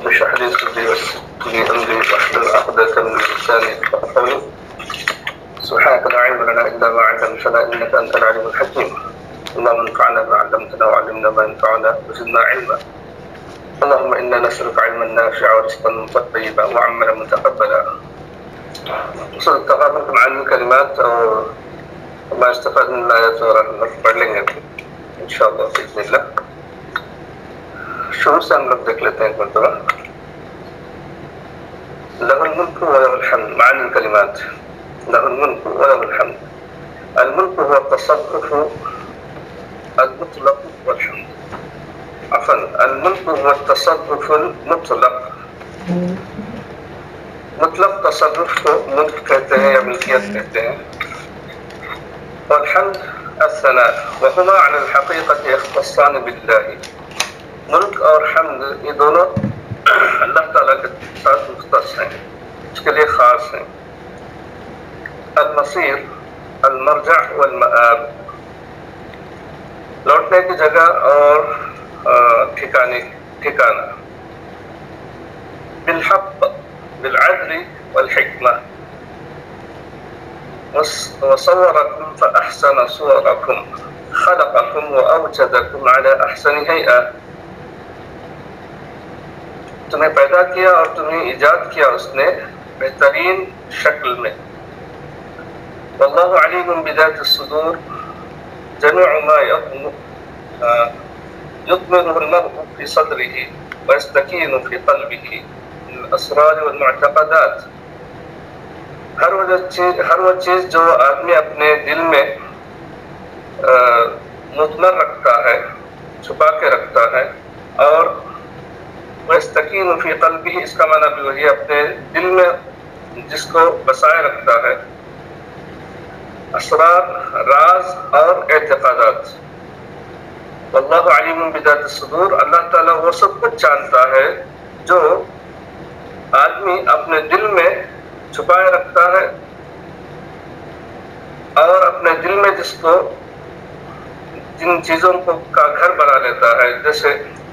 رب اشرح لي صدري ويسر لي أمري واحلل عقدة من لساني يفقهوا قولي. سبحانك لا علم لنا إلا ما علمتنا إنك أنت العليم الحكيم. اللهم انفعنا بما علمتنا وعلمنا ما ينفعنا وزدنا علما. اللهم إنا نسألك علما نافعا ورزقا طيبا وعملا متقبلا. وصل اتفقنا عن الكلمات أو ما استفاد من الآيات ونرفع لنا إن شاء الله بإذن الله. شروع سے ہم لوگ دیکھ لیتے ہیں ایک مرتبہ. له الملك وله الحمد. معنى الكلمات له الملك وله الحمد. الملك هو التصرف المطلق والحمد. عفوا الملك هو التصرف المطلق. مطلق تصرف کو ملک کہتے ہیں یا ملکیت کہتے ہیں. والحمد الثناء وهما على الحقيقة يختصان بالله. ملک اور حمد یہ دونوں اللہ تعالیٰ کے ساتھ مختص ہیں، اس کے لیے خاص ہیں. المصیر المرجع والمآب، لوٹنے کی جگہ اور ٹھکانہ. بالحق بالعدل والحکمہ. وصوركم فأحسن صوركم خلقكم وأوجدكم على أحسن هيئة. تمہیں پیدا کیا اور تمہیں ایجاد کیا اس نے بہترین شکل میں. واللہ علیم بذات الصدور جميع ما يضمره المرء في صدره ويستكين في قلبه من الأسرار والمعتقدات. ہر وہ چیز جو آدمی اپنے دل میں مضمر رکھتا ہے، چھپا کے رکھتا ہے، اور وَيَسْتَكِينُ فِي قَلْبِهِ، اس کا معنی بھی وہی اپنے دل میں جس کو بسائے رکھتا ہے. اسرار، راز اور اعتقادات. واللہ علیم بذات الصدور، اللہ تعالیٰ وہ سب کچھ جانتا ہے جو آدمی اپنے دل میں چھپائے رکھتا ہے اور اپنے دل میں جن چیزوں کو کا گھر بنا لیتا ہے، جیسے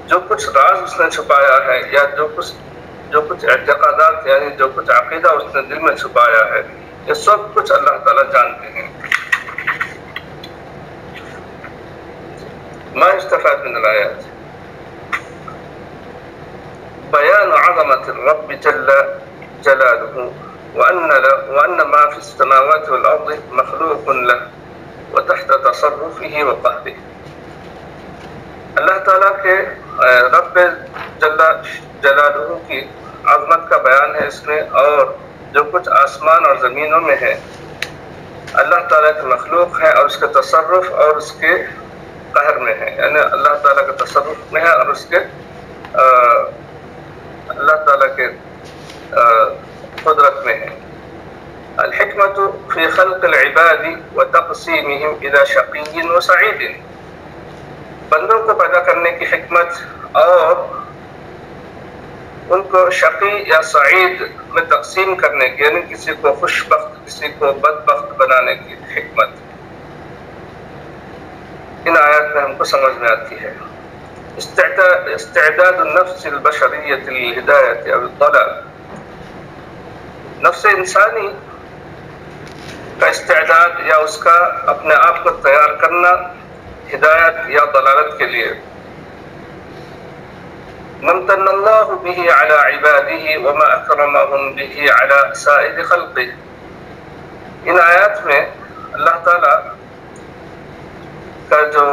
جو کچھ راز اس نے چھپایا ہے یا جو کچھ اعتقادات یعنی جو کچھ عقیدہ اس نے دل میں چھپایا ہے، یہ سب کچھ اللہ تعالیٰ جانتے ہیں. ما استفاد من الآيات بيان عظمة الرب جل جلاله وأن ما في السماوات والأرض مخلوق له وتحت تصرفه وقهره. اللہ تعالیٰ کے رب جلالہ کی عظمت کا بیان ہے اس میں، اور جو کچھ آسمان اور زمینوں میں ہے اللہ تعالیٰ کی مخلوق ہے اور اس کے تصرف اور اس کے قہر میں ہے. یعنی اللہ تعالیٰ کے تصرف میں ہے اور اس کے اللہ تعالیٰ کے قدرت میں ہے. الحکمت فی خلق العباد وتقسیمهم الى شقی وسعید. بندوں کو پیدا کرنے کی حکمت اور ان کو شقی یا سعید میں تقسیم کرنے کی، یعنی کسی کو خوش بخت کسی کو بدبخت بنانے کی حکمت ان آیات میں ہم کو سمجھ میں آتی ہے. استعداد النفس البشریۃ للہدایۃ او الضلال. نفس انسانی کا استعداد یا اس کا اپنے آپ کو تیار کرنا ہدایت یا ضلالت کے لیے. ممتن اللہ به على عباده وما اکرمهم به على سائر خلقه. ان آیات میں اللہ تعالیٰ کا جو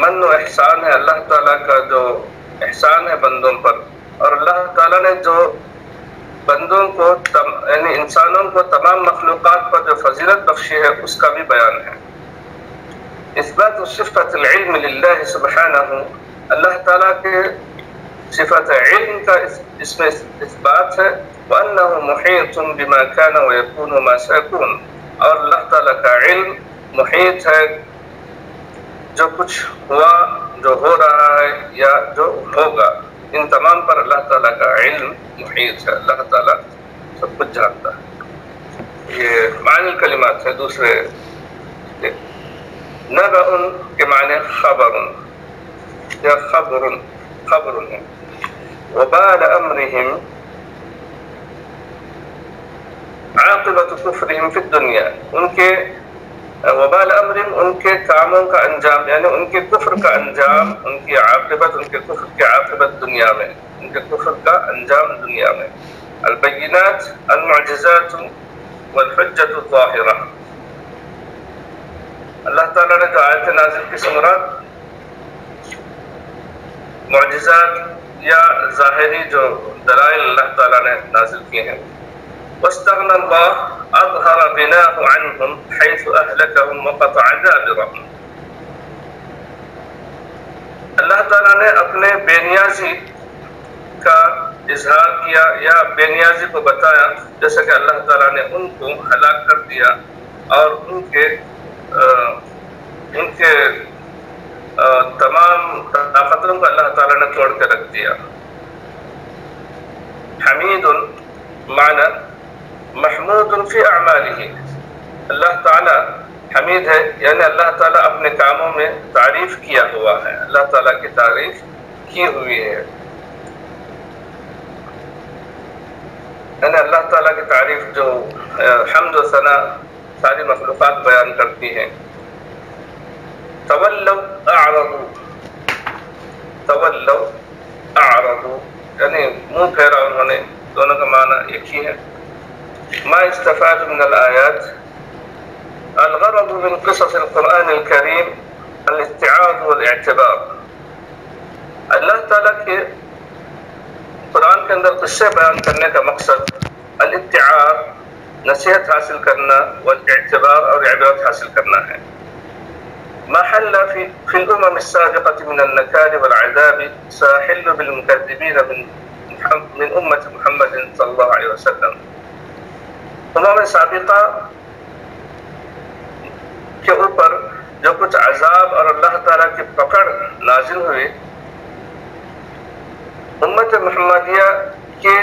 من و احسان ہے، اللہ تعالیٰ کا جو احسان ہے بندوں پر، اور اللہ تعالیٰ نے جو بندوں کو یعنی انسانوں کو تمام مخلوقات پر جو فضیلت بخشی ہے اس کا بھی بیان ہے. اثبات صفت العلم للہ سبحانہ، اللہ تعالیٰ کے صفت علم کا اس میں اثبات ہے. وَأَنَّهُ مُحِيطٌ بِمَا كَانَ وَيَكُونُ مَا سَيَكُونُ، اور اللہ تعالیٰ کا علم محیط ہے جو کچھ ہوا، جو ہو رہا ہے یا جو ہوگا، ان تمام پر اللہ تعالیٰ کا علم محیط ہے. اللہ تعالیٰ سب کچھ جانتا ہے. یہ معنی کلمات ہے. دوسرے نبأ کے معنی خبر یا خبر ہے. وبال أمرهم عاقبة كفرهم في الدنیا، ان کے وبال امرهم ان کے کاموں کا انجام یعنی ان کے کفر کا انجام، ان کی عاقبت، ان کے کفر کی عاقبت دنیا میں، ان کے کفر کا انجام دنیا میں۔ البینات المعجزات والحجت الظاہرہ، اللہ تعالیٰ نے جو آیت نازل کی سے مراد معجزات یا ظاہری جو دلائل اللہ تعالیٰ نے نازل کیے ہیں۔ واستغنى الله أظهر بناه عنهم حيث أهلكهم وقطع دابرهم، اللہ تعالیٰ نے اپنے بے نیازی کا اظہار کیا یا بے نیازی کو بتایا، جیسا کہ اللہ تعالیٰ نے ان کو ہلاک کر دیا اور ان کے تمام طاقتوں کو اللہ تعالیٰ نے توڑ کے رکھ دیا۔ حمید معنی محمود فی اعمالہ، اللہ تعالیٰ حمید ہے یعنی اللہ تعالیٰ اپنے کاموں میں تعریف کیا ہوا ہے، اللہ تعالیٰ کی تعریف کی ہوئی ہے، یعنی اللہ تعالیٰ کی تعریف جو حمد و ثنا ساری مخلوقات بیان کرتی ہیں۔ تولوا اعرضوا، تولوا اعرضوا یعنی منہ پھیرا انہوں نے، دونوں کا معنی ایک ہی ہے۔ ما استفاد من الآیات، الغرض من قصص القرآن الكریم الاستعاذ والاعتبار، اللہ تعالیٰ کے قرآن کے اندر قصے بیان کرنے کا مقصد الاتعاظ نصیحت حاصل کرنا، والاعتبار اور عبرت حاصل کرنا ہے۔ ما حل في الأمم السابقة من النكال والعذاب سيحل بالمكذبين من أمة محمد صلی اللہ علیہ وسلم، امم سابقہ کے اوپر جو کچھ عذاب اور اللہ تعالیٰ کی پکڑ نازل ہوئی، امت محمدیہ کے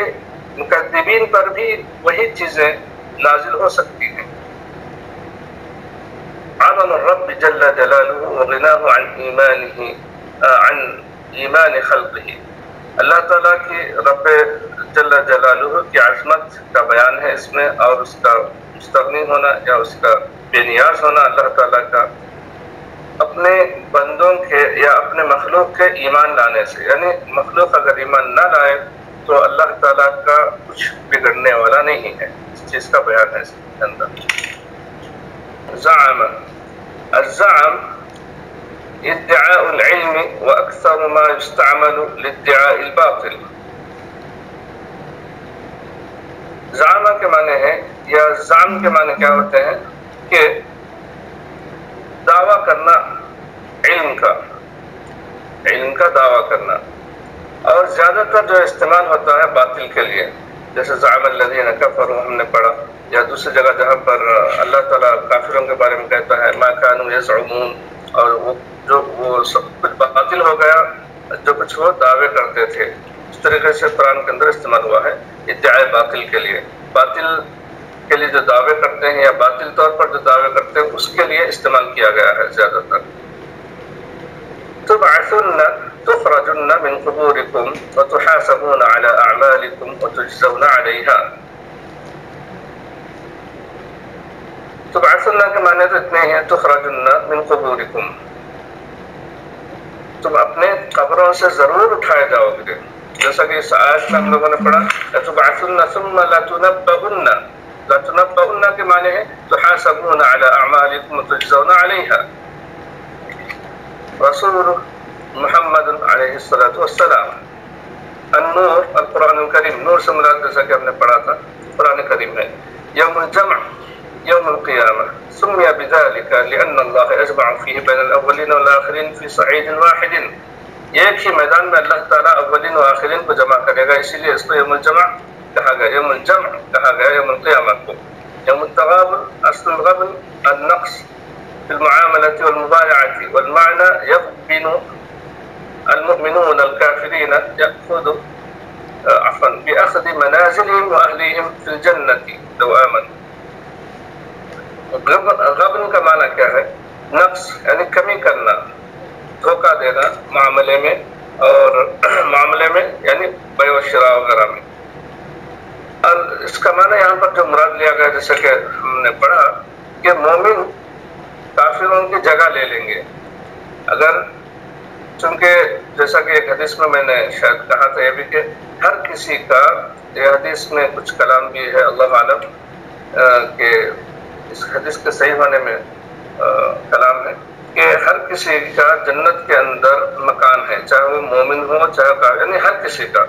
مکذبین پر بھی وہی چیزیں نازل ہو سکتی ہیں۔ عظم الرب جل جلالہ وغناہ عن ایمان خلقہ، اللہ تعالیٰ کی رب جل جلالہ کی عظمت کا بیان ہے اس میں، اور اس کا مستغنی ہونا یا اس کا بے نیاز ہونا اللہ تعالیٰ کا اپنے بندوں کے یا اپنے مخلوق کے ایمان لانے سے، یعنی مخلوق اگر ایمان نہ لائے تو اللہ تعالیٰ کا کچھ بگڑنے والا نہیں ہے، اس چیز کا بیان ہے اس کے اندر۔ زعم، الزعم ادعاء العلم واکثر ما يستعمل لادعاء الباطل، زعم کے معنی ہے یا زعم کے معنی کیا ہوتے ہیں کہ دعویٰ کرنا، علم کا دعویٰ کرنا، اور زیادہ تر جو استعمال ہوتا ہے باطل کے لیے، جیسے زعم الذین کفروا ہم نے پڑھا، یا دوسری جگہ جہاں پر اللہ تعالیٰ کافروں کے بارے میں کہتا ہے ما کانوا یزعمون، اور وہ سب کچھ باطل ہو گیا جو کچھ وہ دعوے کرتے تھے، اس طریقے سے قرآن کے اندر استعمال ہوا ہے ادعاء باطل کے لیے، باطل کے لیے جو دعوے کرتے ہیں یا باطل طور پر جو دعوے کرتے ہیں اس کے لیے استعمال کیا گیا ہے زیادہ تر۔ تبعثن تخرجن من قبورکم وتحاسبون على اعمالکم وتجزون علیہا، تبعثن کے معنی تو اتنے ہیں، تخرجن من قبورکم تم اپنے قبروں سے ضرور اٹھائے جاؤ گے، جیسا کہ اس آیت میں ہم لوگوں نے پڑھا لتبعثن ثم لتنبؤن، لتنبؤن کے معنی ہے تحاسبون على اعمالکم وتجزون علیہا۔ رسول محمد علیہ الصلوۃ والسلام، النور القرآن الکریم، نور سے مراد جیسا کہ ہم نے پڑھا تھا قرآن کریم ہے۔ یوم الجمع یوم القیامہ سمی بذلك لأن اللہ یجمع فیہ بین الاولین والآخرین فی صعید واحد، ایک ہی میدان میں اللہ تعالیٰ اولین و آخرین کو جمع کرے گا، اسی لیے اس کو یوم الجمع کہا گیا، یوم الجمع کہا گیا یوم القیامہ کو۔ یوم التغابن، اصل الغبن النقص في المعاملة والمبايعة، والمعنى يغبن المؤمنون الكافرين يأخذ بأخذ منازلهم وأهليهم في الجنة لو آمنوا۔ غبن کا معنی کیا ہے؟ نقص یعنی کمی کرنا، دھوکہ دینا معاملے میں، اور معاملے میں یعنی شراء وغیرہ میں. اور اس کا معنی یہاں پر جو مراد لیا گیا جیسا کہ ہم نے پڑھا کہ مومن کافروں کی جگہ لے لیں گے. اگر چونکہ جیسا کہ ایک حدیث میں نے شاید کہا تھا یہ بھی کہ ہر کسی کا، یہ حدیث میں کچھ کلام بھی ہے اللہ عالم کہ اس حدیث کے صحیح ہونے میں کلام ہے کہ ہر کسی کا جنت کے اندر مکان ہے، چاہے وہ مومن ہو چاہے کافر، یعنی ہر کسی کا.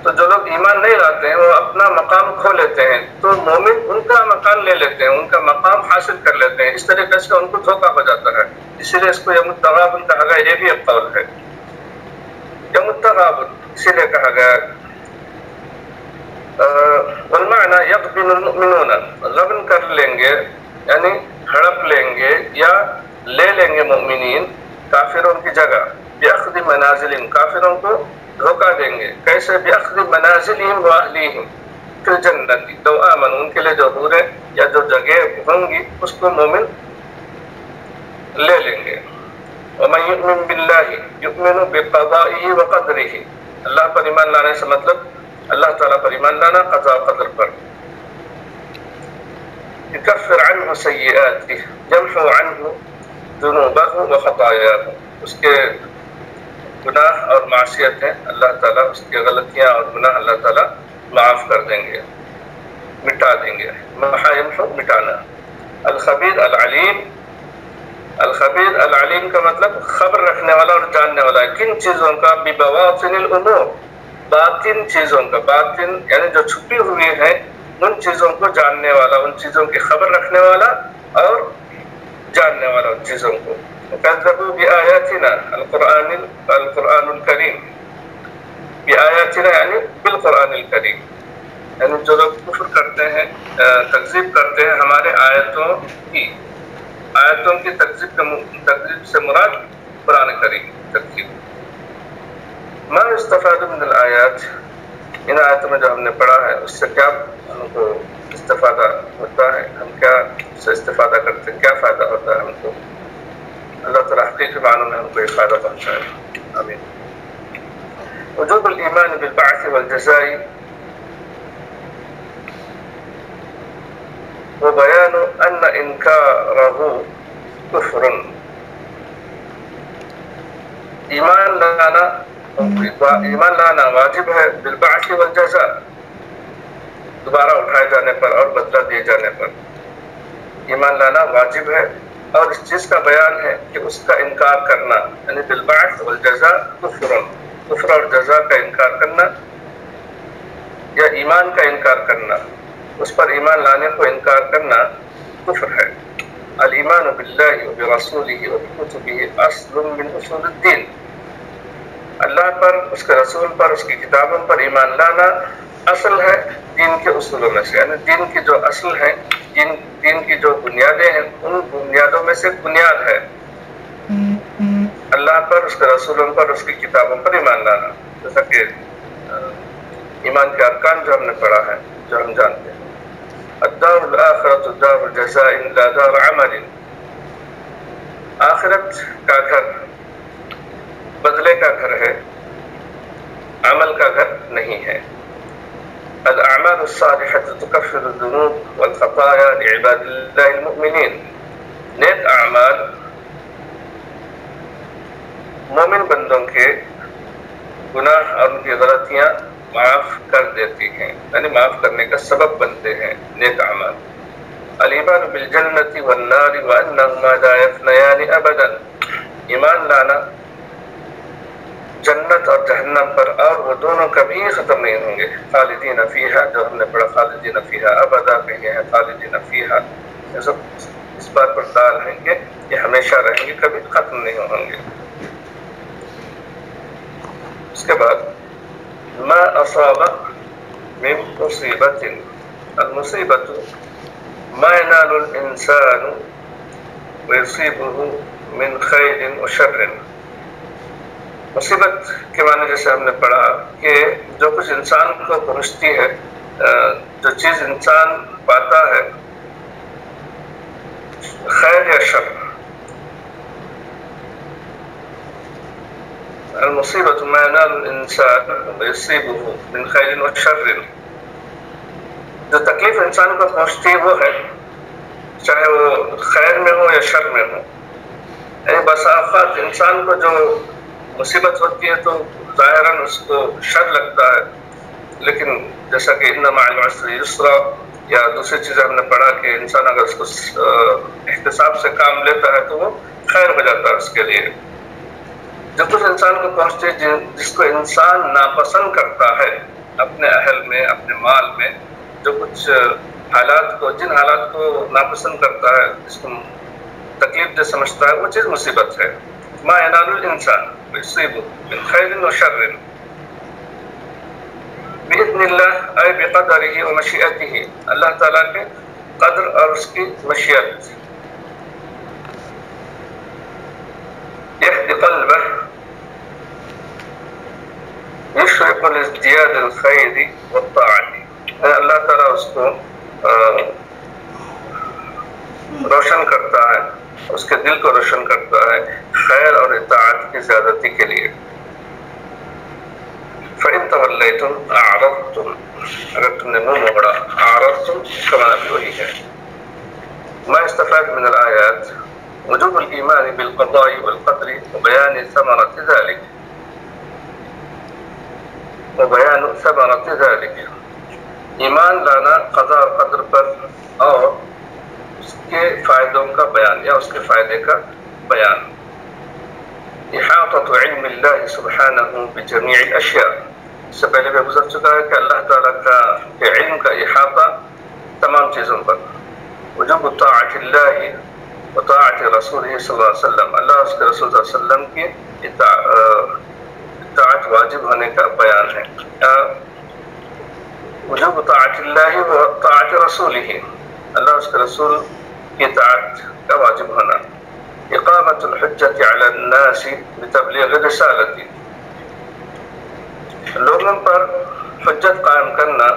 تو جو لوگ ایمان نہیں لاتے ہیں وہ اپنا مقام کھو لیتے ہیں، تو مومن ان کا مکان لے لیتے ہیں، ان کا مقام حاصل کر لیتے ہیں. اس طریقے سے ان کو دھوکہ ہو جاتا ہے. اسی لیے اس کو یوم التغابن کہا گیا. یہ بھی ایک قول ہے یوم التغابن اسی لیے کہا گیا. والمعنی یغبن المؤمنون، غبن کر لیں گے یعنی ہڑپ لیں گے یا لے لیں گے مومنین کافروں کی جگہ. بأخذ منازلہم، کافروں کو دھوکہ دیں گے. کیسے؟ بأخذ منازلہم واہلیہم فی الجنت، لو آمنوا، ان کے لیے جو حوریں یا جو جگہ ہوں گی اس کو مومن لے لیں گے. ومن یؤمن باللہ یؤمن بقضائہ وقدرہ، اللہ پر ایمان لانے سے مطلب اللہ تعالیٰ پر ایمان لانا، قضاء و قدر پر. یکفر عنہ سیئاتہ، یمحو عنہ ذنوبہ وخطایاہ، اس کے گناہ اور معصیتیں اللہ تعالیٰ، اس کی غلطیاں اور گناہ اللہ تعالیٰ معاف کر دیں گے، مٹا دیں گے. محا یمحو، مٹانا. الخبیر العلیم، الخبیر العلیم کا مطلب خبر رکھنے والا اور جاننے والا ہے. کن چیزوں کا؟ ببواطن الامور، باطن چیزوں کا. باطن یعنی جو چھپی ہوئی ہیں ان چیزوں کو جاننے والا، ان چیزوں کی خبر رکھنے والا اور جاننے والا ان چیزوں کو. کذبوا بآیاتنا، القرآن الکریم، بآیاتنا یعنی بالقرآن الکریم، یعنی جو لوگ کفر کرتے ہیں، تکذیب کرتے ہیں ہمارے آیتوں کی، آیتوں کی تکذیب سے مراد قرآن کریم تکذیب. ما استفاد من الآیات، ان آیتوں میں جو ہم نے پڑھا ہے اس سے کیا ہم کو استفادہ ہوتا ہے، ہم کیا سے استفادہ کرتے ہیں، کیا فائدہ ہوتا ہے ہم کو. اللہ تعالیٰ حقیقی معنوں میں ہم کو یہ فائدہ پہنچائے. آمین. وجوب الایمان بالبعث والجزاء وبيان ان انکارہ کفر. ایمان لانا واجب ہے بالبعث والجزاء، دوبارہ اٹھائے جانے پر اور بدلہ دیے جانے پر. ایمان لانا واجب ہے اور اس چیز کا بیان ہے کہ اس کا انکار کرنا یعنی بالبعث والجزاء کفر، کفر اور جزا کا انکار کرنا یا ایمان کا انکار کرنا، اس پر ایمان لانے کو انکار کرنا کفر ہے. الایمان باللہ وبرسولہ وبکتبہ اصل من اصول الدین، اللہ پر، اس کے رسول پر، اس کی کتابوں پر ایمان لانا اصل ہے دین کے اصولوں میں سے، یعنی دین کی جو اصل ہیں، دین کی جو بنیادیں ہیں ان بنیادوں میں سے بنیاد ہے اللہ پر، اس کے رسولوں پر، اس کی کتابوں پر ایمان لانا. جیسا کہ ایمان کے ارکان جو ہم نے پڑھا ہے، جو ہم جانتے ہیں. الدار الآخرۃ دار جزاء لا دار عمل، آخرت کا گھر بدلے کا گھر ہے، عمل کا گھر نہیں ہے. الاعمال الصالحة تكفر الذنوب والخطايا لعباد الله المؤمنين، نیک اعمال مومن بندوں کے گناہ اور ان کی غلطیاں معاف کر دیتی ہیں، یعنی معاف کرنے کا سبب بنتے ہیں نیک اعمال. الایمان بالجنة والنار وانهما لا يفنيان ابدا، ایمان لانا جنت اور جہنم پر اور وہ دونوں کبھی ختم نہیں ہوں گے. خالدین فیہا، جو ہم نے پڑھا خالدین فیہا ابدا، کہیں ہے خالدین فیہا، یہ سب اس بات پر دال ہیں کہ یہ ہمیشہ رہیں گے، کبھی ختم نہیں ہوں گے. اس کے بعد ما اصاب من مصیبت، المصیبت ما ينال الانسان ويصيبه من خیر وشر. مصیبت کے معنی جیسے ہم نے پڑھا کہ جو کچھ انسان کو پہنچتی ہے، جو چیز انسان پاتا ہے خیر یا شر. المصیبت ما ينال الانسان ويصيبه من خیر و شر، جو تکلیف انسان کو پہنچتی ہے وہ ہے، چاہے وہ خیر میں ہو یا شر میں ہو۔ یعنی بس اوقات انسان کو جو مصیبت ہوتی ہے تو ظاہراً اس کو شر لگتا ہے، لیکن جیسا کہ ان مع العسر یسرا، یا دوسری چیزیں ہم نے پڑھا کہ انسان اگر اس کو احتساب سے کام لیتا ہے تو وہ خیر ہو جاتا ہے اس کے لیے۔ جو کچھ انسان کو پہنچتے جس کو انسان ناپسند کرتا ہے اپنے اہل میں، اپنے مال میں، جو کچھ حالات کو، جن حالات کو ناپسند کرتا ہے، جس کو تکلیف دہ سمجھتا ہے، وہ چیز مصیبت ہے۔ ما ینال الانسان ویصیبہ من خیر و شر بإذن اللہ، اے بقدرہ و مشیئتہ، اللہ تعالیٰ کے قدر اور اس کی مشیت۔ یہدی قلبہ یشرق لازدیاد الخیر والطاعۃ، اللہ تعالیٰ اس کو روشن کرتا ہے، اس کے دل کو روشن کرتا ہے خیر اور اطاعت کی زیادتی کے لیے۔ فَإِن تَوَلَّيْتُمْ أَعْرَضْتُمْ، اگر تم نے منہ موڑا، أعرضتم اس کا معنی بھی وہی ہے۔ ما استفاد من الآیات وجوب الإيمان بالقضاء والقدر وبيان ثمرة ذلك، ایمان لانا قضاء اور قدر پر اور اس کے فائدوں کا بیان یا اس کے فائدے کا بیان۔ احاطۃ علم اللہ سبحانہ بجمیع الاشیاء، اس سے پہلے بھی گزر چکا ہے کہ اللہ تعالیٰ کا علم کا احاطہ تمام چیزوں پر۔ وجوب طاعت اللہ وطاعت رسولہ صلی اللہ علیہ وسلم، اللہ اس کے رسول صلی اللہ علیہ وسلم کی اطاعت واجب ہونے کا بیان ہے۔ وجوب طاعت اللہ و طاعت رسولہ، اللہ اس کے رسول کی اطاعت کا واجب ہونا۔ اقامت الحجت علی الناس بتبلیغ رسالتی، لوگوں پر حجت قائم کرنا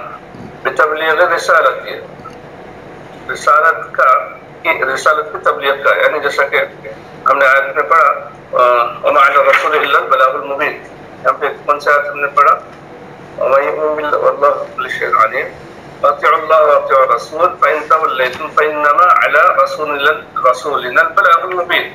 بتبلیغ رسالتی، رسالت کی تبلیغ کا، یعنی جیسا کہ ہم نے آیت میں پڑھا وما علی الرسول الا البلاغ المبین، یہاں پہ کون سے آیت ہم نے پڑھا؟ واللہ بكل شيء عليم، اطیعوا اللہ واطیعوا الرسول فإن توليتم فإنما على رسولنا البلاغ المبین،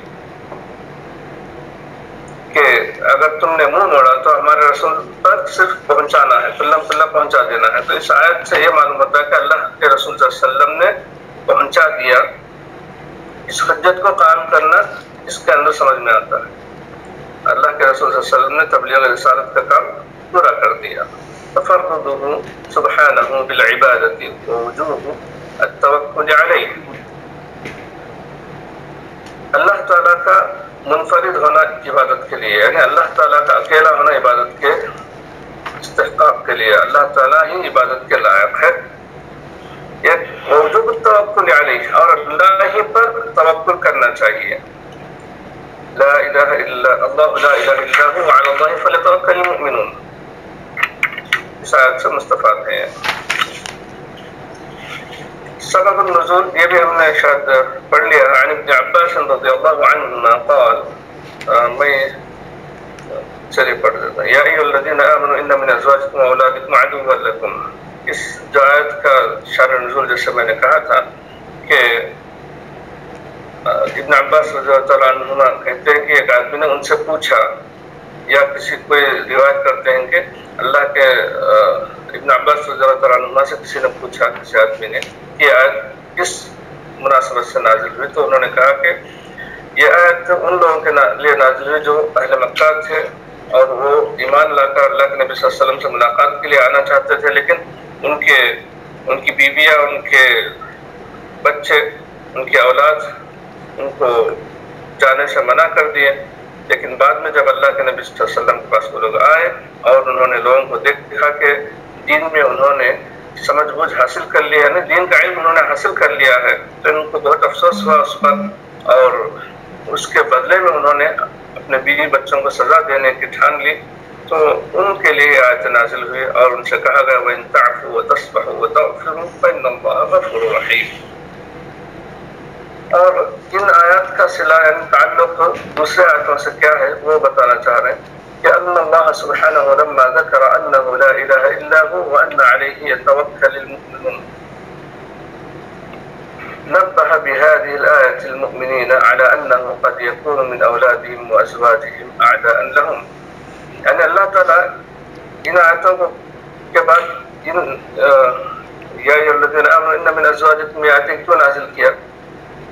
کہ اگر تم نے منہ موڑا تو ہمارے رسول پر صرف پہنچانا ہے، پلم پلہ پہنچا دینا ہے۔ تو اس آیت سے یہ معلوم ہوتا ہے کہ اللہ کے رسول صلی اللہ علیہ وسلم نے پہنچا دیا، اس حجت کو قائم کرنا اس کے اندر سمجھ میں آتا ہے، اللہ کے رسول صلی اللہ علیہ وسلم نے تبلیغ رسالت کا کام پورا کر دیا۔ تفرده سبحانه بالعبادة ووجوب التوکل علیہ، اللہ تعالیٰ کا منفرد ہونا عبادت کے لیے، یعنی اللہ تعالیٰ کا اکیلا ہونا عبادت کے استحقاق کے لیے، اللہ تعالیٰ ہی عبادت کے لائق ہے۔ وجوب التوکل علیہ، اور اللہ ہی پر توکل کرنا چاہیے۔ لا الہ الا اللہ، لا الہ الا هو وعلی اللہ فلیتوکل المؤمنون، اس آیت سے مستفاد ہیں۔ سبب النزول یہ بھی ہم نے شاید پڑھ لیا، عن ابن عباس رضی اللہ عنہما قال، میں چلیے پڑھ دیتا ہوں۔ یا ایھا الذین آمنوا ان من ازواجکم واولادکم عدوا لکم، اس جو آیت کا شرح نزول جیسے میں نے کہا تھا کہ ابن عباس رضی اللہ عنہما کہتے ہیں کہ ایک آدمی نے ان سے پوچھا، یا کسی کوئی روایت کرتے ہیں کہ اللہ کے ابن عباس رضی اللہ عنہما سے کسی نے پوچھا، کسی آدمی نے، یہ آیت کس مناسبت سے نازل ہوئی؟ تو انہوں نے کہا کہ یہ آیت ان لوگوں کے لیے نازل ہوئی جو اہل مکہ تھے اور وہ ایمان لا کر اللہ کے نبی صلی اللہ علیہ وسلم سے ملاقات کے لیے آنا چاہتے تھے، لیکن ان کی بیویاں، ان کے بچے، ان کی اولاد ان کو جانے سے منع کر دیے۔ لیکن بعد میں جب اللہ کے نبی صلی اللہ علیہ وسلم کے پاس وہ لوگ آئے اور انہوں نے لوگوں کو دیکھا کہ دین میں انہوں نے سمجھ بوجھ حاصل کر لیا ہے، دین کا علم انہوں نے حاصل کر لیا ہے، تو ان کو بہت افسوس ہوا اس پر، اور اس کے بدلے میں انہوں نے اپنے بیوی بچوں کو سزا دینے کی ٹھان لی۔ تو ان کے لیے آیت نازل ہوئی اور ان سے کہا گیا وَإِن تَعْفُوا وَتَصْفَحُوا وَتَغْفِرُوا فَإِنَّ اللَّهَ غَفُورٌ رَحِيمٌ۔ اور ان آیات کا صلہ یعنی تعلق دوسرے آیتوں سے کیا ہے وہ بتانا چاہ رہے ہیں۔ كأن الله سبحانه لما ذكر أنه لا إله إلا هو وأن عليه يتوكل المؤمنون نبه بهذه الآية المؤمنين على أنه قد يكون من أولادهم وأزواجهم أعداء لهم. يعني اللہ تعالیٰ ان آیتوں کے بعد یا الذین آمنوا ان من ازواجکم آیتیں کیوں نازل کیا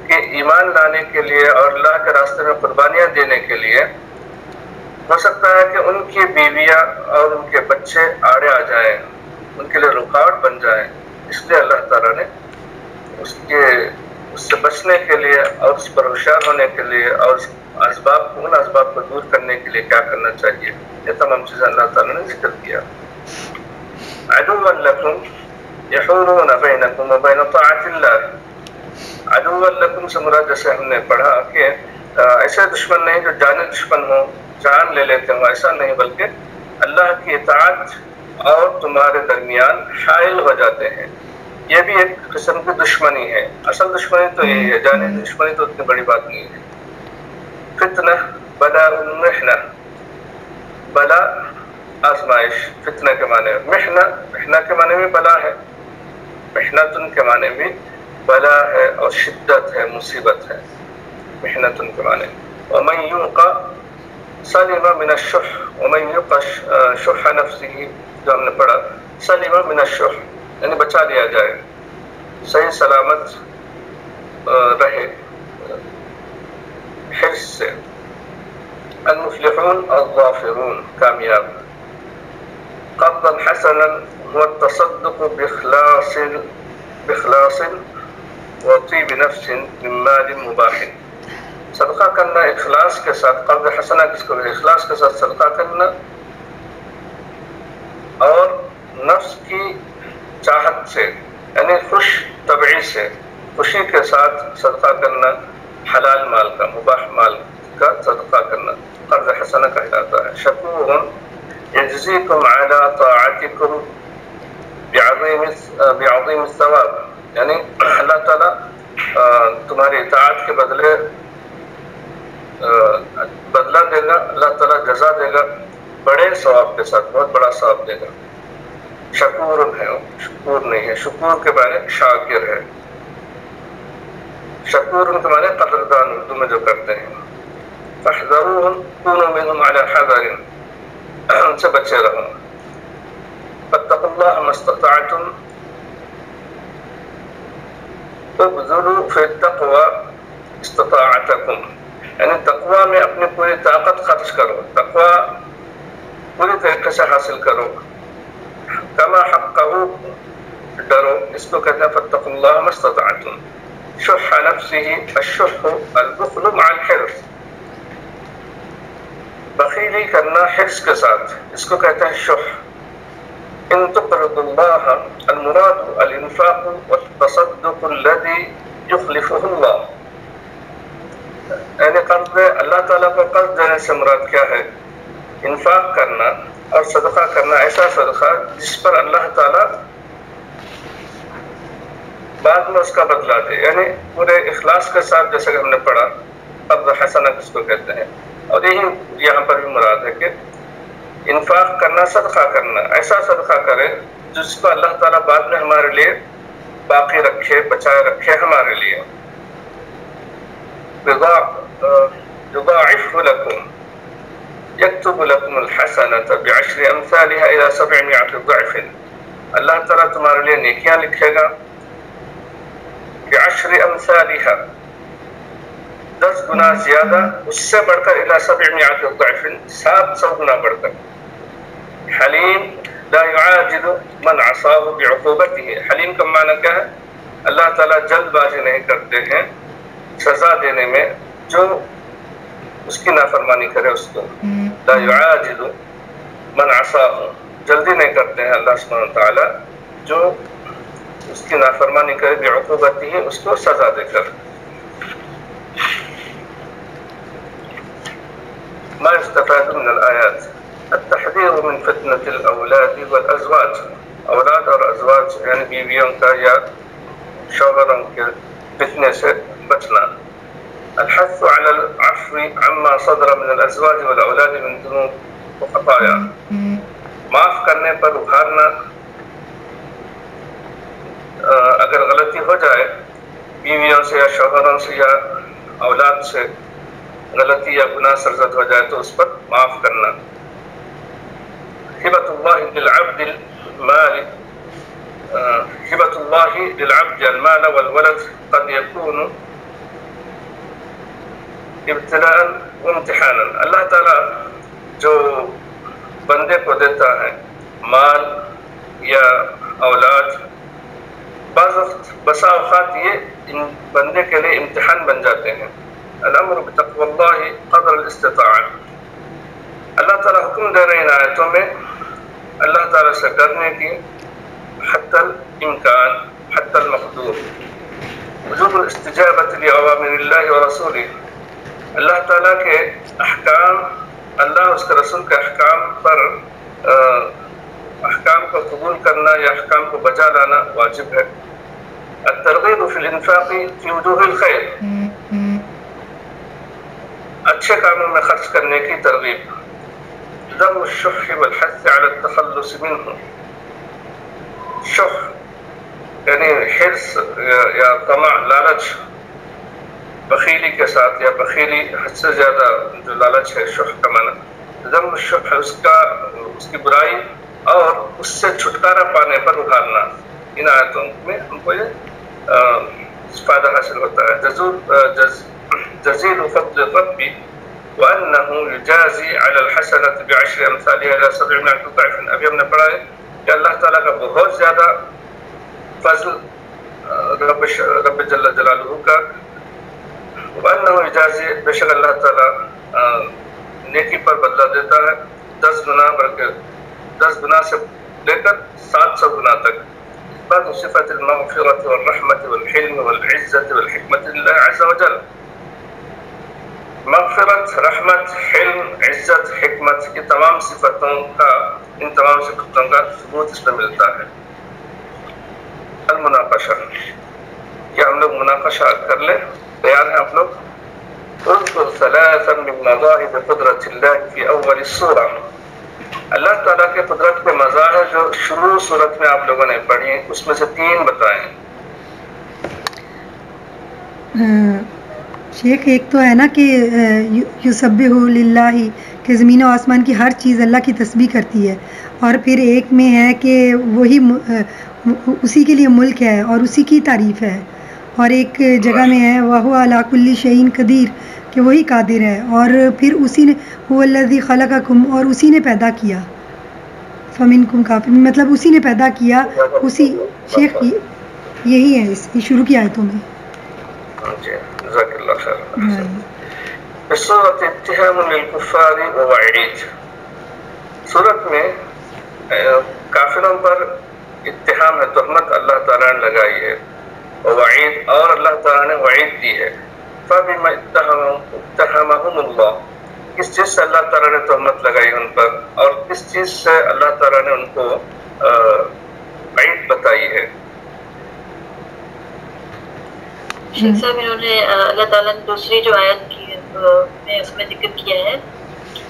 کہ ایمان لانے کے لیے اور اللہ کے راستے میں قربانیاں دینے کے لیے ہو سکتا ہے کہ ان کی بیویاں اور ان کے بچے آڑے آ جائیں، ان کے لیے رکاوٹ بن جائیں. اس لیے اللہ تعالیٰ نے اس سے بچنے کے لیے اور اس پر ہوشیار ہونے کے لیے اور ان اسباب کو دور کرنے کے لیے کیا کرنا چاہیے، یہ تمام چیزیں اللہ تعالیٰ نے ذکر کیا. عدوا لکم یحولون بینکم وبین طاعت اللہ. عدوا لکم سے مراد جیسے ہم نے پڑھا کہ ایسے دشمن نہیں جو جانی دشمن ہوں، جان لے لیتے ہوں، ایسا نہیں، بلکہ اللہ کی اطاعت اور تمہارے درمیان حائل ہو جاتے ہیں. یہ بھی ایک قسم کی دشمنی ہے. اصل دشمنی تو یہی ہے، جانی دشمنی تو اتنی بڑی بات نہیں ہے. فتنہ بلا محنہ، بلا آزمائش، فتنہ کے معنی محنہ کے معنی بھی بلا ہے، محنتن کے معنی بھی بلا ہے اور شدت ہے، مصیبت ہے. محنتن کے معنی ومن یوق سلم من الشح، ومن یوق شح نفسه جو ہم نے پڑھا، سلم من الشح یعنی بچا لیا جائے، صحیح سلامت رہے حرص سے. المفلحون الظافرون، کامیاب. قرضا حسنا هو التصدق بإخلاص وطيب نفس من مال مباح. صدقہ کرنا اخلاص کے ساتھ، قرض حسنہ کس کو ہے، اخلاص کے ساتھ صدقہ کرنا اور نفس کی چاہت سے یعنی خوش طبعی سے، خوشی کے ساتھ صدقہ کرنا، حلال مال کا، مباح مال کا صدقہ کرنا قرض حسنہ کہلاتا ہے. شکور یجزیکم علی طاعتکم بعظیم الثواب، یعنی اللہ تعالیٰ تمہاری اطاعت کے بدلے بدلہ دے گا، اللہ تعالیٰ جزا دے گا بڑے ثواب کے ساتھ، بہت بڑا ثواب دے گا. شکور ہے، شکور نہیں ہے. شکور کے معنی شاکر ہے، شکور کے معنی قدردان اردو میں جو کرتے ہیں. فاحذروہم کونوا منہم علی حذر، ان سے بچے رہو. فاتقوا اللہ ما استطعتم، ابذلوا فی التقوی استطاعتکم، یعنی تقوی میں اپنی پوری طاقت خرچ کرو، تقوی پوری طریقے سے حاصل کرو. کما حقہ، ڈرو، اس کو کہتے ہیں فاتقوا اللہ ما استطعتم. شح نفسه، الشح البخل مع الحرص، بخیلی کرنا حرص کے ساتھ، اس کو کہتے ہیں شح. ان تقرضوا اللہ، المراد الانفاق والتصدق الذي يخلفه اللہ، یعنی قرض، اللہ تعالیٰ کو قرض دینے سے مراد کیا ہے؟ انفاق کرنا اور صدقہ کرنا، ایسا صدقہ جس پر اللہ تعالیٰ بعد میں اس کا بدلہ دے، یعنی پورے اخلاص کے ساتھ، جیسے کہ ہم نے پڑھا قرض حسنہ کس کو کہتے ہیں. اور یہی یہاں پر بھی مراد ہے کہ انفاق کرنا، صدقہ کرنا، ایسا صدقہ کرے جس کو اللہ تعالیٰ بعد میں ہمارے لیے باقی رکھے، بچائے رکھے ہمارے لیے. يضاعف لكم يكتب لكم الحسنة بعشر أمثالها إلى 700 ضعف، اللہ تعالیٰ تمہارے لیے نیکیاں لکھے گا بعشر أمثالها، 10 گنا زیادہ، اس سے بڑھ کر إلى 700 ضعف، 700 گنا بڑھ کر. حلیم لا يعاجل من عصاه بعقوبته، حلیم کا معنی کیا ہے؟ اللہ تعالیٰ جلد بازی نہیں کرتے ہیں سزا دینے میں جو اس کی نافرمانی کرے اس کو. لا يعاجل من عصاه، جلدی نہیں کرتے ہیں اللہ سبحانہ وتعالیٰ جو اس کی نافرمانی کرے بعقوبته، اس کو سزا دے کر. ما يستفاد من الآيات التحذير من فتنة الأولاد والأزواج، اولاد اور ازواج یعنی بیویوں کا یا شوہروں کے فتنے سے بچنا. الحث على العفو عما صدر من الازواج والاولاد من ذنوب خطایا، معاف کرنے پر ابھارنا. اگر غلطی ہو جائے بیویوں سے یا شوہروں سے یا اولاد سے غلطی یا گناہ سرزد ہو جائے تو اس پر معاف کرنا. ہبۃ اللہ للعبد المال ہبۃ اللہ للعبد المال والولد قد يكون ابتلاء وامتحانا. اللہ تعالیٰ جو بندے کو دیتا ہے مال یا اولاد، بسا اوقات یہ ان بندے کے لیے امتحان بن جاتے ہیں. الامر بتقوی اللہ قدر الاستطاعہ. اللہ تعالیٰ حکم دے رہے ہیں ان آیتوں میں اللہ تعالیٰ سے ڈرنے کی حتی الامکان، حتی المقدور. وجوب الاستجابۃ لأوامر اللہ ورسولہ. اللہ تعالیٰ کے احکام، اللہ اس کے رسول کے احکام پر احکام کو قبول کرنا یا احکام کو بجا لانا واجب ہے. الترغیب فی الانفاق فی وجوہ الخیر. اچھے کاموں میں خرچ کرنے کی ترغیب. ذم الشح والحث علی التخلص منه. شح یعنی حرص یا طمع، لالچ، بخیلی کے ساتھ یا بخیلی حد سے زیادہ جو لالچ ہے، شح کا معنی. ذم الشح اس کی برائی اور اس سے چھٹکارا پانے پر ابھارنا. ان آیتوں میں ہم کو یہ فائدہ حاصل ہوتا ہے. جزیل فضل الرب وانه يجازي على الحسنة بعشر امثالها الى 700 ضعف. ابھی ہم نے پڑھا ہے کہ اللہ تعالیٰ کا بہت زیادہ فضل رب جل جلالہ کا. وانه يجازي، بے شک اللہ تعالیٰ نیکی پر بدلہ دیتا ہے 10 گنا، بلکہ 10 گنا سے لے کر 700 گنا تک. بعد صفت المغفرة والرحمة والحلم والعزة والحکمة لله عز وجل. مغفرت، رحمت، حلم، عزت، حکمت، یہ تمام صفتوں کا، ان تمام صفتوں کا ثبوت اس میں ملتا ہے. المناقشہ، کیا ہم لوگ مناقشہ کر لیں؟ تیار ہیں آپ لوگ؟ اذکر ثلاثا من مظاہر قدرت اللہ فی اول السورہ. اللہ تعالیٰ کے قدرت کے مظاہر جو شروع سورت میں آپ لوگوں نے پڑھی ہیں اس میں سے 3 بتائیں. شیخ، ایک تو ہے نا کہ یسبح للہ، کہ زمین و آسمان کی ہر چیز اللہ کی تسبیح کرتی ہے، اور پھر ایک میں ہے کہ وہی اسی کے لیے ملک ہے اور اسی کی تعریف ہے، اور ایک جگہ میں ہے وَهُوَ عَلَىٰ كُلِّ شَيْءٍ قدیر، کہ وہی قادر ہے، اور پھر اسی نے هُوَ الَّذِي خَلَقَكُمْ، اور اسی نے پیدا کیا. فَمِنْكُمْ كَافِرٌ، مطلب اسی نے پیدا کیا. اسی شیخ یہی ہے اس کی شروع کی آیتوں میں. جزاک اللہ خیر. سورۃ اتہام للکفار ووعید. سورت میں کافروں پر اتہام ہے، تہمت اللہ تعالیٰ نے لگائی ہے، وعید، اور اللہ تعالیٰ نے وعید دی ہے. فبما اتہمہم اللہ، کس چیز سے اللہ تعالیٰ نے تہمت لگائی ان پر، اور کس چیز سے اللہ تعالیٰ نے ان کو وعید بتائی ہے. شیخ صاحب، انہوں نے اللہ تعالیٰ نے دوسری جو آیت کی میں اس میں ذکر کیا ہے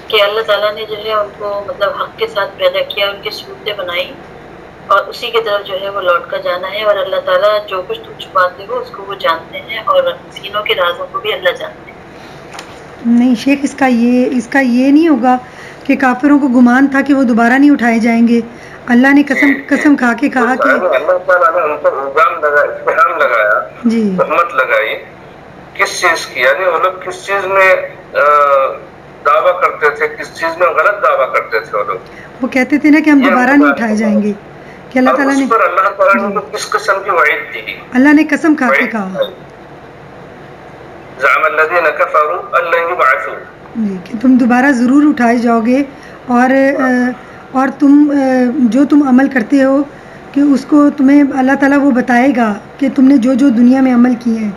کہ اللہ تعالیٰ نے جو ہے ان کو مطلب حق کے ساتھ پیدا کیا، ان کی صورتیں بنائی، اور اسی کی طرف جو ہے وہ لوٹ کر جانا ہے. اور اللہ تعالیٰ جو کچھ تم چھپاتے ہو اس کو وہ جانتے ہیں، اور سینوں کے رازوں کو بھی اللہ جانتے ہیں. نہیں شیخ، اس کا یہ نہیں ہوگا کہ کافروں کو گمان تھا کہ وہ دوبارہ نہیں اٹھائے جائیں گے. اللہ نے قسم کھا کے کہا کہ اللہ تعالیٰ نے ان پر الزام لگایا، اتہام لگایا، جی تہمت لگائی. کس چیز کی؟ یعنی وہ لوگ کس چیز میں دعویٰ کرتے تھے، کس چیز میں غلط دعویٰ کرتے تھے. وہ کہتے تھے نا کہ ہم دوبارہ نہیں اٹھائے جائیں گے، کہ اللہ تعالیٰ نے اللہ تعالیٰ نے ان کو کس قسم کی وعید دی؟ اللہ نے قسم کھا کے کہا زعم الذین کفروا ان لن یبعثوا، کہ تم دوبارہ ضرور اٹھائے جاؤ گے، اور تم جو تم عمل کرتے ہو کہ اس کو تمہیں اللہ تعالیٰ وہ بتائے گا کہ تم نے جو دنیا میں عمل کیے ہیں،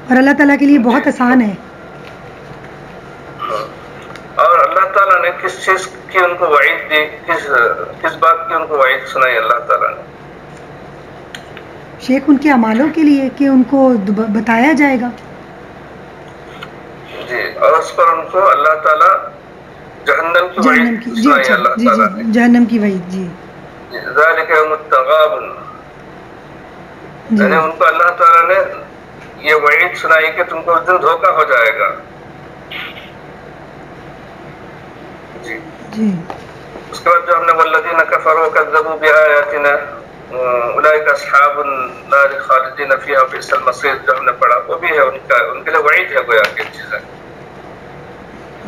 اور اللہ تعالیٰ کے لیے بہت آسان ہے. اور اللہ تعالیٰ نے کس چیز کی ان کو وعید دی، کس بات کی ان کو وعید سنائی اللہ تعالیٰ نے؟ شیخ ان کے اعمالوں کے لیے کہ ان کو بتایا جائے گا. جی، اور اس پر ان کو اللہ تعالیٰ جہنم کی جہنم وعید کی، جی سنائی اچھا، اللہ جی تعالیٰ جی نے، جہنم کی وعید، جی ذالک یوم التغابن، جی یعنی ان کو اللہ تعالیٰ نے یہ وعید سنائی کہ تم کو اس دن دھوکہ ہو جائے گا. جی جی اس کے بعد جو ہم نے والذین کفروا کذبوا بآیاتنا اولئک اصحاب النار خالدین فیہا بئس المصیر جو ہم نے پڑھا، وہ بھی ہے ان کے لیے وعید ہے گویا کہ چیزیں.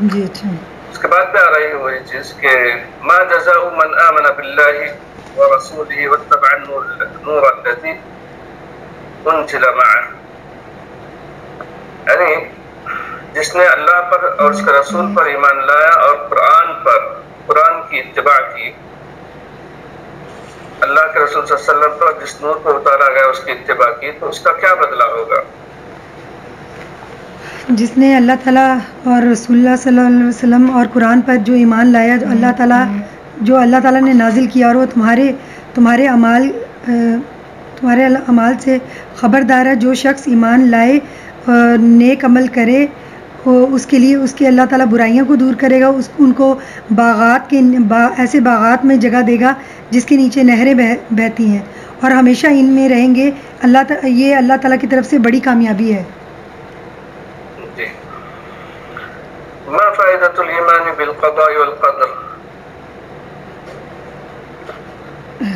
جی اچھا. اس کے بعد میں آ رہی ہے وہی چیز کہ ما جزاء من آمن باللہ ورسولہ واتبع النور الذی انزل معہ، یعنی جس نے اللہ پر اور اس کے رسول پر ایمان لایا اور قرآن کی اتباع کی، اللہ کے رسول صلی اللہ علیہ وسلم پر جس نور کو اتارا گیا اس کی اتباع کی، تو اس کا کیا بدلہ ہوگا؟ جس نے اللہ تعالیٰ اور رسول اللہ صلی اللہ علیہ وسلم اور قرآن پر جو ایمان لایا، جو اللہ تعالیٰ نے نازل کیا، اور وہ تمہارے اعمال سے خبردار ہے. جو شخص ایمان لائے نیک عمل کرے، اس کے لیے اس کے اللہ تعالیٰ برائیوں کو دور کرے گا، ان کو ایسے باغات میں جگہ دے گا جس کے نیچے نہریں بہتی ہیں، اور ہمیشہ ان میں رہیں گے. یہ اللہ تعالیٰ کی طرف سے بڑی کامیابی ہے. جی ما فائدۃ الایمان بالقضاء والقدر،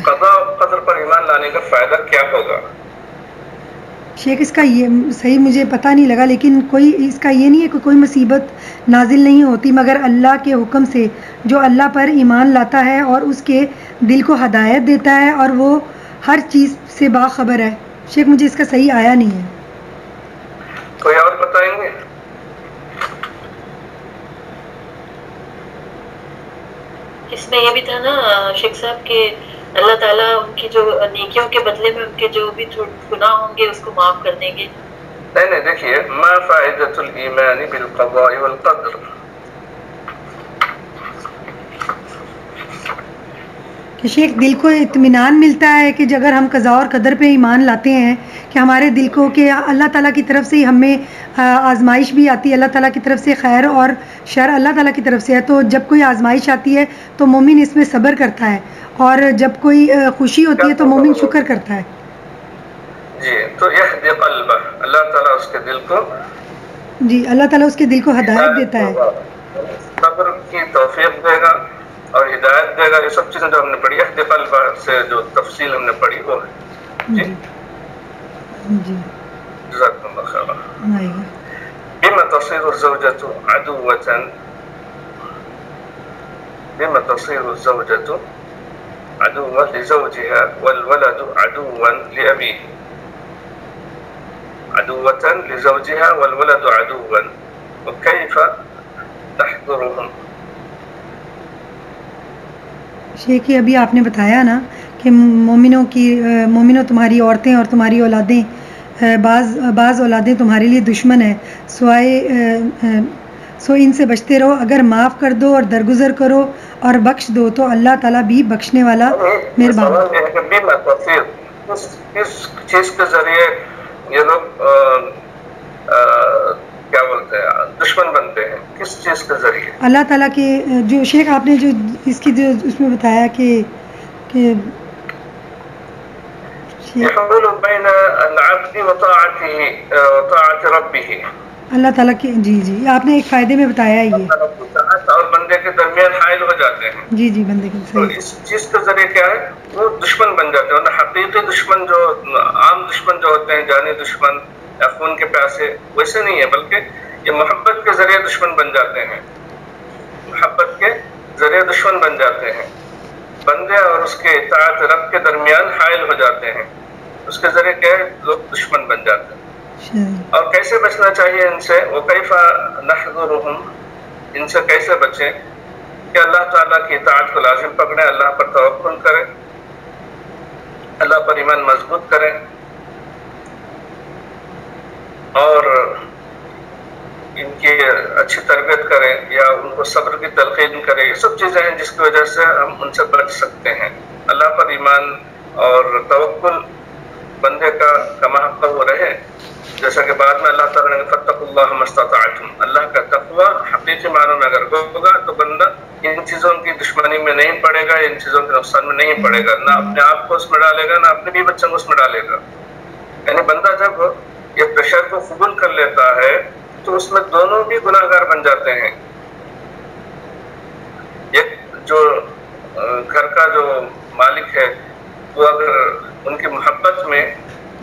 قضاء و قدر پر ایمان لانے کا فائدہ کیا ہوگا؟ شیخ اس کا یہ صحیح مجھے پتہ نہیں لگا، لیکن کوئی اس کا یہ نہیں ہے کہ کوئی مصیبت نازل نہیں ہوتی مگر اللہ کے حکم سے. جو اللہ پر ایمان لاتا ہے اور اس کے دل کو ہدایت دیتا ہے، اور وہ ہر چیز سے باخبر ہے. شیخ مجھے اس کا صحیح آیا نہیں ہے. کوئی اور بتائیں گے؟ اس میں یہ بھی تھا نا شیخ صاحب کہ اللہ تعالیٰ ان کی جو نیکیوں کے بدلے میں ان کے جو بھی گناہ ہوں گے اس کو معاف کر دیں گے. نہیں دیکھیے، ما فائدۃ الایمان بالقضاء والقدر، کہ شیخ دل کو اطمینان ملتا ہے کہ اگر ہم قضاء اور قدر پہ ایمان لاتے ہیں کہ ہمارے دل کو کہ اللہ تعالیٰ کی طرف سے ہمیں آزمائش بھی آتی ہے، اللہ تعالیٰ کی طرف سے خیر اور شر اللہ تعالیٰ کی طرف سے ہے. تو جب کوئی آزمائش آتی ہے تو مومن اس میں صبر کرتا ہے، اور جب کوئی خوشی ہوتی ہے تو مومن شکر کرتا ہے. جی تو یہدی قلبہ، اللہ تعالیٰ اس کے دل کو، جی اللہ تعالیٰ اس کے دل کو ہدایت دیتا ہے، صبر کی توفیق دے گا اور ہدایت دے گا. یہ سب چیزیں جو ہم نے پڑھی یہدی قلبہ سے جو تفصیل ہم نے پڑھی وہ ہے. جی جزاکم اللہ خیرا. بما تصير الزوجة عدوة، بما تصير الزوجة عدوا لزوجها والولد عدوا لأبيه، عدوة لزوجها والولد عدوا وكيف تحضرهم. شیخ ابھی آپ نے بتایا نا کہ مومنوں تمہاری عورتیں اور تمہاری اولادیں، بعض اولادیں تمہارے لیے دشمن ہیں، سو ان سے بچتے رہو. اگر معاف کر دو اور درگزر کرو اور بخش دو تو اللہ تعالیٰ بھی بخشنے والا مہربان. کس چیز کے ذریعے یہ لوگ کیا بولتے ہیں دشمن بنتے ہیں؟ کس چیز کے ذریعے؟ اللہ تعالیٰ کے جو شیخ آپ نے جو اس کی جو اس میں بتایا کہ يحول بين العبد وطاعة ربه، اللہ تعالیٰ کی جی آپ نے ایک فائدے میں بتایا ہے یہ، اور بندے کے درمیان حائل ہو جاتے ہیں. جی بندے کے تو اس چیز کے ذریعے کیا ہے وہ دشمن بن جاتے ہیں. ورنہ حقیقی دشمن جو عام دشمن جو ہوتے ہیں، جانی دشمن یا خون کے پیاسے، ویسے نہیں ہے، بلکہ یہ محبت کے ذریعے دشمن بن جاتے ہیں. محبت کے ذریعے دشمن بن جاتے ہیں. بندے اور اس کے اطاعت رب کے درمیان حائل ہو جاتے ہیں. اس کے ذریعے کیا ہے لوگ دشمن بن جاتے ہیں. اور کیسے بچنا چاہیے ان سے؟ وَكَيْفَ نَحْذُرُهُمْ، ان سے کیسے بچیں؟ کہ اللہ تعالیٰ کی اطاعت کو لازم پکڑیں، اللہ پر توکل کریں، اللہ پر ایمان مضبوط کریں، اور ان کی اچھی تربیت کریں یا ان کو صبر کی تلقین کریں. یہ سب چیزیں ہیں جس کی وجہ سے ہم ان سے بچ سکتے ہیں. اللہ پر ایمان اور توکل بندے کا کما حق وہ رہے، جیسا کہ بعد میں اللہ تعالیٰ نے فاتقوا اللہ مستطعتم، اللہ کا تقوی حقیقی معنوں میں اگر ہوگا تو بندہ ان چیزوں کی دشمنی میں نہیں پڑے گا، ان چیزوں کے نقصان میں نہیں پڑے گا، نہ اپنے آپ کو اس میں ڈالے گا، نہ اپنے بھی بچوں کو اس میں ڈالے گا۔ یعنی بندہ جب یہ پریشر کو قبول کر لیتا ہے تو اس میں دونوں بھی گناہ گار بن جاتے ہیں۔ ایک جو گھر کا جو مالک ہے وہ اگر ان کی محبت میں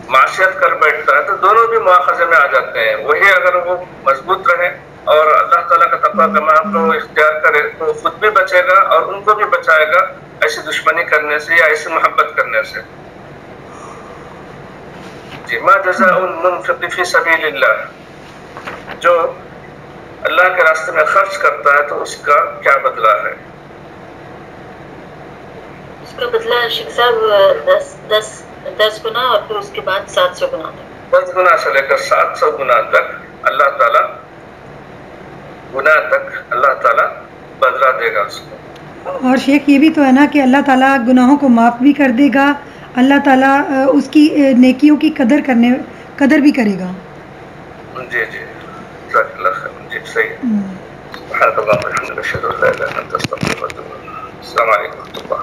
معاشیت کر بیٹھتا ہے تو دونوں بھی مواخذے میں آ جاتے ہیں۔ وہی اگر وہ مضبوط رہے اور اللہ تعالیٰ کا تقویٰ کما کو اختیار کرے تو خود بھی بچے گا اور ان کو بھی بچائے گا ایسی دشمنی کرنے سے یا ایسی محبت کرنے سے۔ جی، ما جزاء المنفق فی سبیل اللہ، جو اللہ کے راستے میں خرچ کرتا ہے تو اس کا کیا بدلہ ہے؟ اس کا بدلہ شیخ صاحب 10 گنا اور پھر اس کے بعد 700 گنا تک، 10 گنا سے لے کر 700 گنا تک اللہ تعالیٰ بدلہ دے گا اس کو۔ اور شیخ یہ بھی تو ہے نا کہ اللہ تعالیٰ گناہوں کو معاف بھی کر دے گا، اللہ تعالیٰ اس کی نیکیوں کی قدر بھی کرے گا۔ جی جی، جزاک اللہ خیر، جی صحیح ہے۔ سبحانک اللہم و بحمدک، اشہد ان لا الہ الا انت، استغفرک و اتوب الیک۔ السلام علیکم و رحمۃ اللہ۔